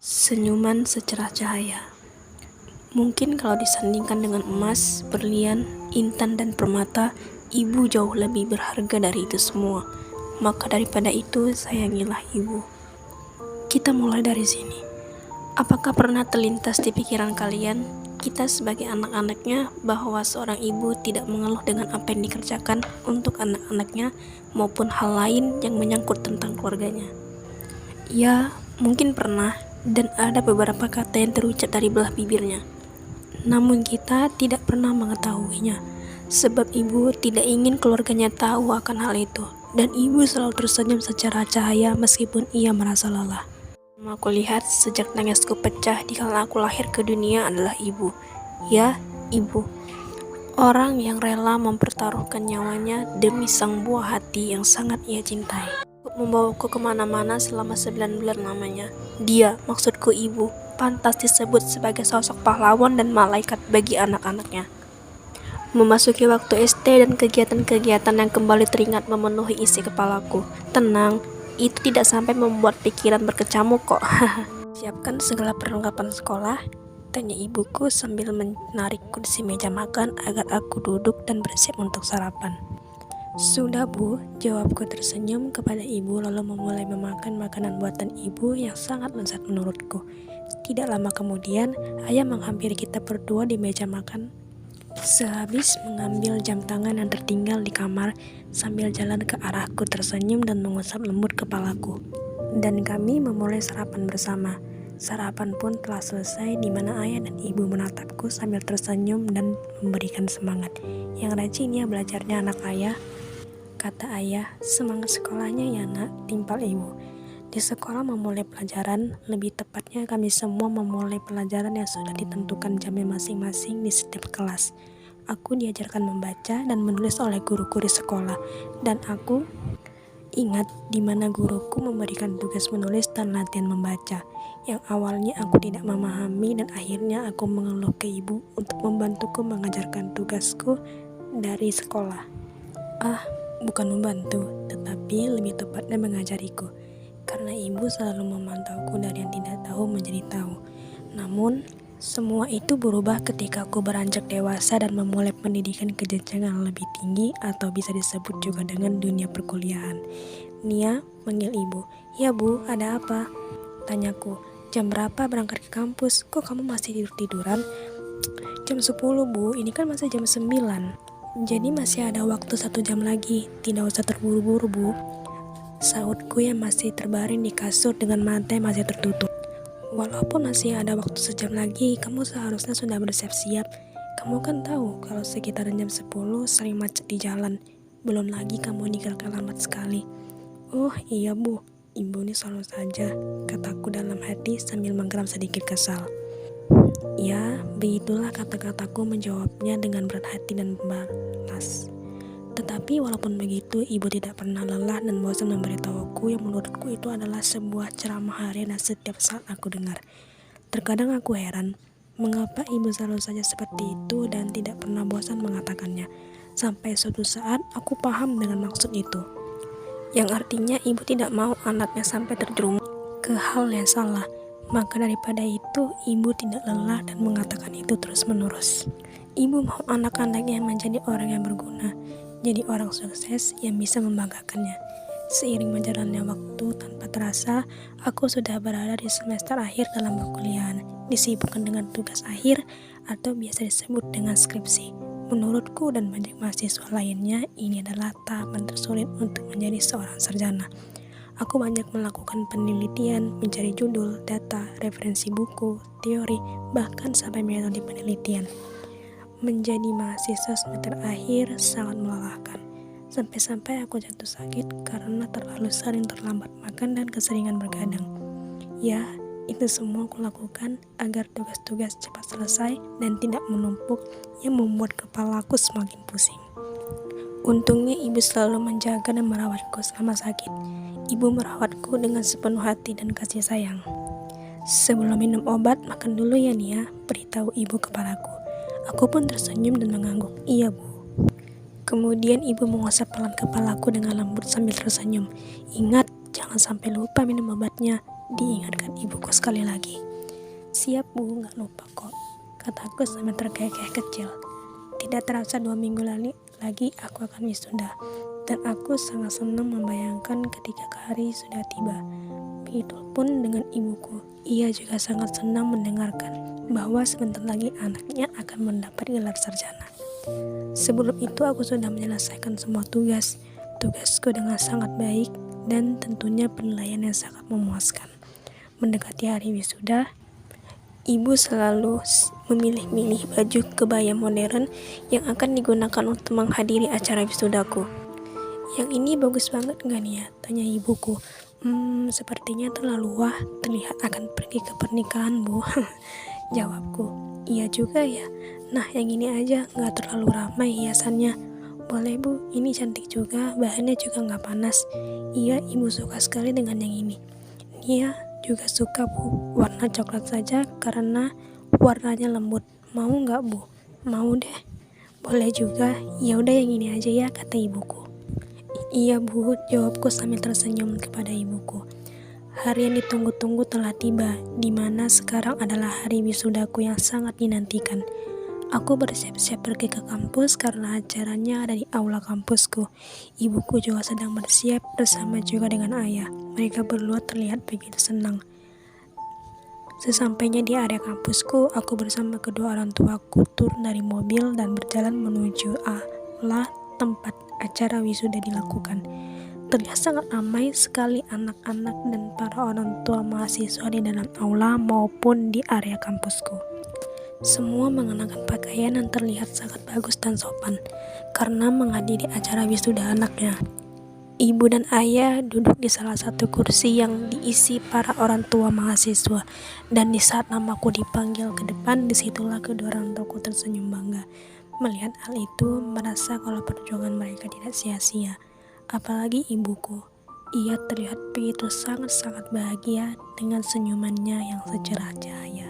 Senyuman secerah cahaya. Mungkin kalau disandingkan dengan emas, berlian, intan, dan permata, ibu jauh lebih berharga dari itu semua. Maka daripada itu, sayangilah ibu. Kita mulai dari sini. Apakah pernah terlintas di pikiran kalian, kita sebagai anak-anaknya, bahwa seorang ibu tidak mengeluh dengan apa yang dikerjakan untuk anak-anaknya maupun hal lain yang menyangkut tentang keluarganya? Ya, mungkin pernah, dan ada beberapa kata yang terucap dari belah bibirnya. Namun kita tidak pernah mengetahuinya, sebab ibu tidak ingin keluarganya tahu akan hal itu, dan ibu selalu tersenyum secara cahaya meskipun ia merasa lelah. Yang aku lihat sejak nangisku pecah dikala aku lahir ke dunia adalah ibu. Ya, ibu. Orang yang rela mempertaruhkan nyawanya demi sang buah hati yang sangat ia cintai. Membawaku kemana-mana selama 9 bulan lamanya. Dia, maksudku ibu, pantas disebut sebagai sosok pahlawan dan malaikat bagi anak-anaknya. Memasuki waktu SD dan kegiatan-kegiatan yang kembali teringat memenuhi isi kepalaku. Tenang, itu tidak sampai membuat pikiran berkecamuk kok. Siapkan segala perlengkapan sekolah, tanya ibuku sambil menarik kursi meja makan agar aku duduk dan bersiap untuk sarapan. Sudah bu, jawabku tersenyum kepada ibu lalu memulai memakan makanan buatan ibu yang sangat lezat menurutku. Tidak lama kemudian, ayah menghampiri kita berdua di meja makan. Sehabis mengambil jam tangan yang tertinggal di kamar, sambil jalan ke arahku tersenyum dan mengusap lembut kepalaku. Dan kami memulai sarapan bersama. Sarapan pun telah selesai di mana ayah dan ibu menatapku sambil tersenyum dan memberikan semangat. Yang rajin ya belajarnya anak ayah, kata ayah. Semangat sekolahnya ya nak, timpal ibu. Di sekolah memulai pelajaran, lebih tepatnya kami semua memulai pelajaran yang sudah ditentukan jamnya masing-masing di setiap kelas. Aku diajarkan membaca dan menulis oleh guruku di sekolah, dan aku ingat di mana guruku memberikan tugas menulis dan latihan membaca. Yang awalnya aku tidak memahami dan akhirnya aku mengeluh ke ibu untuk membantuku mengajarkan tugasku dari sekolah. Bukan membantu, tetapi lebih tepatnya mengajariku. Karena ibu selalu memantauku dari yang tidak tahu menjadi tahu. Namun, semua itu berubah ketika aku beranjak dewasa dan memulai pendidikan ke jenjang yang lebih tinggi atau bisa disebut juga dengan dunia perkuliahan. Nia panggil ibu. Ya bu, ada apa? Tanyaku. Jam berapa berangkat ke kampus? Kok kamu masih tidur-tiduran? Jam 10 bu, ini kan masih jam 9. Jadi masih ada waktu 1 jam lagi. Tidak usah terburu-buru bu, sahutku yang masih terbaring di kasur dengan mata yang masih tertutup. Walaupun masih ada waktu sejam lagi, kamu seharusnya sudah bersiap-siap. Kamu kan tahu kalau sekitar jam 10 sering macet di jalan. Belum lagi kamu meninggalkan lambat sekali. Oh iya bu, ibu ini selalu saja, kataku dalam hati sambil menggeram sedikit kesal. Ya, begitulah kata-kataku menjawabnya dengan berat hati dan balas. Tetapi walaupun begitu, ibu tidak pernah lelah dan bosan memberitahuku yang menurutku itu adalah sebuah ceramah harian dan setiap saat aku dengar. Terkadang aku heran, mengapa ibu selalu saja seperti itu dan tidak pernah bosan mengatakannya. Sampai suatu saat aku paham dengan maksud itu. Yang artinya ibu tidak mau anaknya sampai terjerumus ke hal yang salah. Maka daripada itu, ibu tidak lelah dan mengatakan itu terus-menerus. Ibu mau anak-anaknya menjadi orang yang berguna, jadi orang sukses yang bisa membanggakannya. Seiring berjalannya waktu, tanpa terasa, aku sudah berada di semester akhir dalam perkuliahan, disibukkan dengan tugas akhir atau biasa disebut dengan skripsi. Menurutku dan banyak mahasiswa lainnya, ini adalah tahapan tersulit untuk menjadi seorang sarjana. Aku banyak melakukan penelitian, mencari judul, data, referensi buku, teori, bahkan sampai metode penelitian. Menjadi mahasiswa semester akhir sangat melelahkan. Sampai-sampai aku jatuh sakit karena terlalu sering terlambat makan dan keseringan bergadang. Ya, itu semua aku lakukan agar tugas-tugas cepat selesai dan tidak menumpuk yang membuat kepalaku semakin pusing. Untungnya ibu selalu menjaga dan merawatku selama sakit. Ibu merawatku dengan sepenuh hati dan kasih sayang. Sebelum minum obat, makan dulu ya Nia, beritahu ibu kepadaku. Aku pun tersenyum dan mengangguk, iya bu. Kemudian ibu mengusap pelan kepalaku dengan lembut sambil tersenyum. Ingat, jangan sampai lupa minum obatnya. diingatkan ibuku sekali lagi. "Siap Bu, gak lupa kok," kataku sambil terkekeh kecil. Tidak terasa 2 minggu lagi aku akan wisuda, dan aku sangat senang membayangkan ketika hari sudah tiba. Begitupun dengan ibuku, ia juga sangat senang mendengarkan bahwa sebentar lagi anaknya akan mendapat gelar sarjana. Sebelum itu aku sudah menyelesaikan semua tugasku dengan sangat baik dan tentunya penilaian yang sangat memuaskan. Mendekati hari wisuda, ibu selalu memilih-milih baju kebaya modern yang akan digunakan untuk menghadiri acara wisudaku. "Yang ini bagus banget gak nih ya?" tanya ibuku. Sepertinya terlalu wah, terlihat akan pergi ke pernikahan Bu." Jawabku. "Iya juga ya. Nah yang ini aja, gak terlalu ramai hiasannya." "Boleh Bu, ini cantik juga, bahannya juga gak panas." "Iya, ibu suka sekali dengan yang ini." "Iya juga suka Bu, warna coklat saja karena warnanya lembut. Mau gak Bu?" "Mau deh." "Boleh juga, ya udah yang ini aja ya," kata ibuku. "Iya Bu," jawabku sambil tersenyum kepada ibuku. Hari yang ditunggu-tunggu telah tiba, di mana sekarang adalah hari wisudaku yang sangat dinantikan. Aku bersiap-siap pergi ke kampus karena acaranya ada di aula kampusku. Ibuku juga sedang bersiap bersama juga dengan ayah. Mereka berdua terlihat begitu senang. Sesampainya di area kampusku, aku bersama kedua orang tuaku turun dari mobil dan berjalan menuju aula tempat acara wisuda dilakukan. Terlihat sangat ramai sekali anak-anak dan para orang tua mahasiswa di dalam aula maupun di area kampusku. Semua mengenakan pakaian yang terlihat sangat bagus dan sopan karena menghadiri acara wisuda anaknya. Ibu dan ayah duduk di salah satu kursi yang diisi para orang tua mahasiswa, dan di saat namaku dipanggil ke depan, disitulah kedua orang tuaku tersenyum bangga. Melihat hal itu, merasa kalau perjuangan mereka tidak sia-sia. Apalagi ibuku, ia terlihat begitu sangat-sangat bahagia dengan senyumannya yang secerah cahaya.